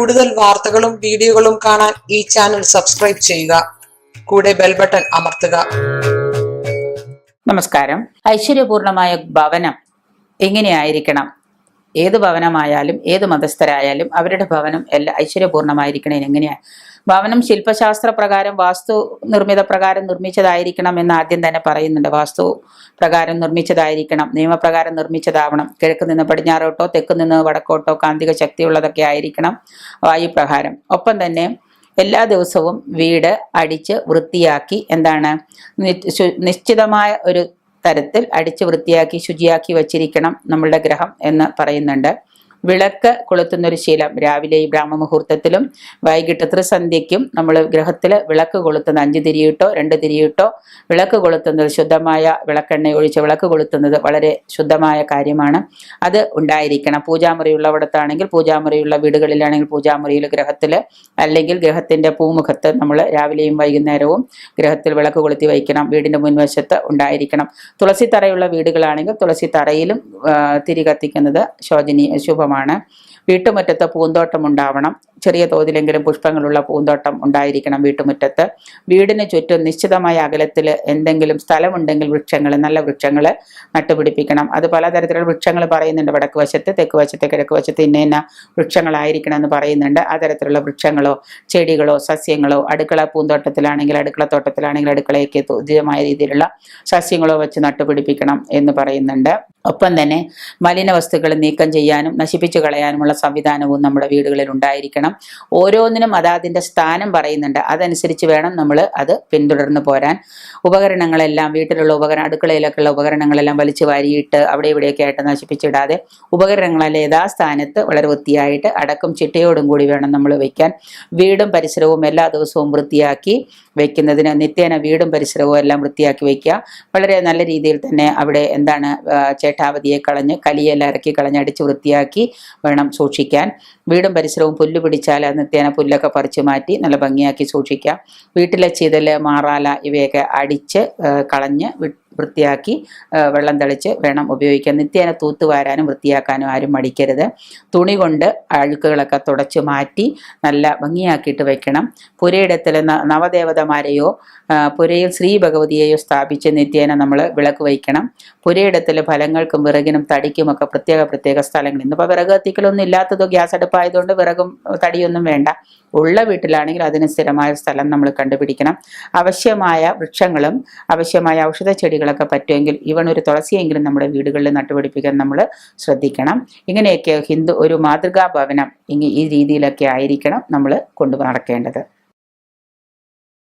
കൂടുതൽ വാർത്തകളും വീഡിയോകളും കാണാൻ ഈ ചാനൽ സബ്സ്ക്രൈബ് ചെയ്യുക. കൂടെ ബെൽ ബട്ടൺ അമർത്തുക. നമസ്കാരം. ഐശ്വര്യപൂർണമായ ഭവനം എങ്ങനെയായിരിക്കണം? ഏത് ഭവനമായാലും ഏത് മതസ്ഥരായാലും അവരുടെ ഭവനം എല്ലാം ഐശ്വര്യപൂർണമായിരിക്കണേ. എങ്ങനെയാ ഭവനം ശില്പശാസ്ത്ര പ്രകാരം വാസ്തു നിർമ്മിത പ്രകാരം നിർമ്മിച്ചതായിരിക്കണം എന്ന് ആദ്യം തന്നെ പറയുന്നുണ്ട്. വാസ്തു പ്രകാരം നിർമ്മിച്ചതായിരിക്കണം, നിയമപ്രകാരം നിർമ്മിച്ചതാവണം. കിഴക്ക് നിന്ന് പടിഞ്ഞാറോട്ടോ തെക്ക് നിന്ന് വടക്കോട്ടോ കാന്തിക ശക്തിയുള്ളതൊക്കെ ആയിരിക്കണം വായുപ്രകാരം. ഒപ്പം തന്നെ എല്ലാ ദിവസവും വീട് അടിച്ച് വൃത്തിയാക്കി നിശ്ചിതമായ ഒരു തരത്തിൽ അടിച്ച് വൃത്തിയാക്കി ശുചിയാക്കി വച്ചിരിക്കണം നമ്മളുടെ ഗ്രഹം എന്ന് പറയുന്നുണ്ട്. വിളക്ക് കൊളുത്തുന്നൊരു ശീലം രാവിലെയും ബ്രാഹ്മമുഹൂർത്തത്തിലും വൈകിട്ട് ത്രിസന്ധ്യയ്ക്കും നമ്മൾ ഗ്രഹത്തിൽ വിളക്ക് കൊളുത്തുന്ന 5 തിരിയിട്ടോ 2 തിരിയിട്ടോ വിളക്ക് കൊളുത്തുന്നത്, ശുദ്ധമായ വിളക്കെണ്ണ ഒഴിച്ച് വിളക്ക് കൊളുത്തുന്നത് വളരെ ശുദ്ധമായ കാര്യമാണ്. അത് ഉണ്ടായിരിക്കണം. പൂജാമുറിയുള്ളവിടത്താണെങ്കിൽ പൂജാമുറിയുള്ള വീടുകളിലാണെങ്കിൽ പൂജാമുറിയിൽ ഗ്രഹത്തിൽ അല്ലെങ്കിൽ ഗ്രഹത്തിന്റെ പൂമുഖത്ത് നമ്മൾ രാവിലെയും വൈകുന്നേരവും ഗ്രഹത്തിൽ വിളക്ക് കൊളുത്തി വയ്ക്കണം. വീടിന്റെ മുൻവശത്ത് ഉണ്ടായിരിക്കണം. തുളസി തറയുള്ള വീടുകളാണെങ്കിൽ തുളസി തറയിലും തിരി കത്തിക്കുന്നത് ശുഭമാണ്. വീട്ടുമുറ്റത്ത് പൂന്തോട്ടം ഉണ്ടാവണം. ചെറിയ തോതിലെങ്കിലും പുഷ്പങ്ങളുള്ള പൂന്തോട്ടം ഉണ്ടായിരിക്കണം വീട്ടുമുറ്റത്ത്. വീടിന് ചുറ്റും നിശ്ചിതമായ അകലത്തിൽ എന്തെങ്കിലും സ്ഥലമുണ്ടെങ്കിൽ നല്ല വൃക്ഷങ്ങൾ നട്ടുപിടിപ്പിക്കണം. അത് പലതരത്തിലുള്ള വൃക്ഷങ്ങൾ പറയുന്നുണ്ട്. വടക്ക് വശത്ത്, തെക്ക് വശത്ത്, കിഴക്ക് വശത്ത് ഇന്ന വൃക്ഷങ്ങളായിരിക്കണം എന്ന് പറയുന്നുണ്ട്. ആ തരത്തിലുള്ള വൃക്ഷങ്ങളോ ചെടികളോ സസ്യങ്ങളോ അടുക്കള പൂന്തോട്ടത്തിലാണെങ്കിൽ അടുക്കളത്തോട്ടത്തിലാണെങ്കിൽ അടുക്കളയ്ക്ക് ഉചിതമായ രീതിയിലുള്ള സസ്യങ്ങളോ വെച്ച് നട്ടുപിടിപ്പിക്കണം എന്ന് പറയുന്നുണ്ട്. ഒപ്പം തന്നെ മലിന വസ്തുക്കൾ നീക്കം ചെയ്യാനും നശിപ്പിച്ചു കളയാനുമുള്ള സംവിധാനവും നമ്മുടെ വീടുകളിൽ ഉണ്ടായിരിക്കണം. ഓരോന്നിനും അതിന്റെ സ്ഥാനം പറയുന്നുണ്ട്. അതനുസരിച്ച് വേണം നമ്മൾ അത് പിന്തുടർന്ന് പോരാൻ. ഉപകരണങ്ങളെല്ലാം വീട്ടിലുള്ള അടുക്കളയിലൊക്കെയുള്ള ഉപകരണങ്ങളെല്ലാം വലിച്ചു വാരിയിട്ട് അവിടെ ഇവിടെയൊക്കെ ആയിട്ട് നശിപ്പിച്ചിടാതെ ഉപകരണങ്ങളെല്ലാം യഥാസ്ഥാനത്ത് വളരെ വൃത്തിയായിട്ട് അടക്കം ചിട്ടയോടും കൂടി വേണം നമ്മൾ വയ്ക്കാൻ. വീടും പരിസരവും എല്ലാ ദിവസവും വൃത്തിയാക്കി വയ്ക്കുന്നതിന് നിത്യേന വീടും പരിസരവും എല്ലാം വൃത്തിയാക്കി വയ്ക്കുക. വളരെ നല്ല രീതിയിൽ തന്നെ അവിടെ ചേട്ടാവതിയെ കളഞ്ഞ് കലിയെല്ലാം ഇറക്കി കളഞ്ഞ് അടിച്ച് വൃത്തിയാക്കി വേണം സൂക്ഷിക്കാൻ. വീടും പരിസരവും പുല്ല് പിടിച്ചാൽ നിത്യേന പുല്ലൊക്കെ പറിച്ചു മാറ്റി നല്ല ഭംഗിയാക്കി സൂക്ഷിക്കാം. വീട്ടിലെ ചിതല് മാറാല ഇവയൊക്കെ അടിച്ച് കളഞ്ഞ് വൃത്തിയാക്കി വെള്ളം തളിച്ച് വേണം ഉപയോഗിക്കാൻ. നിത്യേന തൂത്തുവാരാനും വൃത്തിയാക്കാനും ആരും മടിക്കരുത്. തുണി കൊണ്ട് അഴുക്കുകളൊക്കെ തുടച്ചു മാറ്റി നല്ല ഭംഗിയാക്കിയിട്ട് വെക്കണം. പുരയിടത്തിൽ നവദേവതമാരെയോ പുരയിൽ ശ്രീ ഭഗവതിയെയോ സ്ഥാപിച്ച് നിത്യേന നമ്മൾ വിളക്ക് വയ്ക്കണം. പുരയിടത്തിൽ ഫലങ്ങൾക്കും വിറകിനും തടിക്കുമൊക്കെ പ്രത്യേക സ്ഥലങ്ങൾ. ഇന്നിപ്പോൾ വിറക് കത്തിക്കലൊന്നും ഇല്ലാത്തതോ ഗ്യാസ് അടുപ്പായതുകൊണ്ട് വിറകും തടിയൊന്നും വേണ്ട. ഉള്ള വീട്ടിലാണെങ്കിൽ അതിന് സ്ഥിരമായ സ്ഥലം നമ്മൾ കണ്ടുപിടിക്കണം. ആവശ്യമായ വൃക്ഷങ്ങളും ആവശ്യമായ ഔഷധ ചെടികളൊക്കെ പറ്റുമെങ്കിൽ ഒരു തുളസിയെങ്കിലും നമ്മുടെ വീടുകളിൽ നട്ടുപിടിപ്പിക്കാൻ നമ്മൾ ശ്രദ്ധിക്കണം. ഇങ്ങനെയൊക്കെ ഒരു മാതൃകാ ഭവനം ഈ രീതിയിലൊക്കെ ആയിരിക്കണം നമ്മൾ കൊണ്ടു നടക്കേണ്ടത്.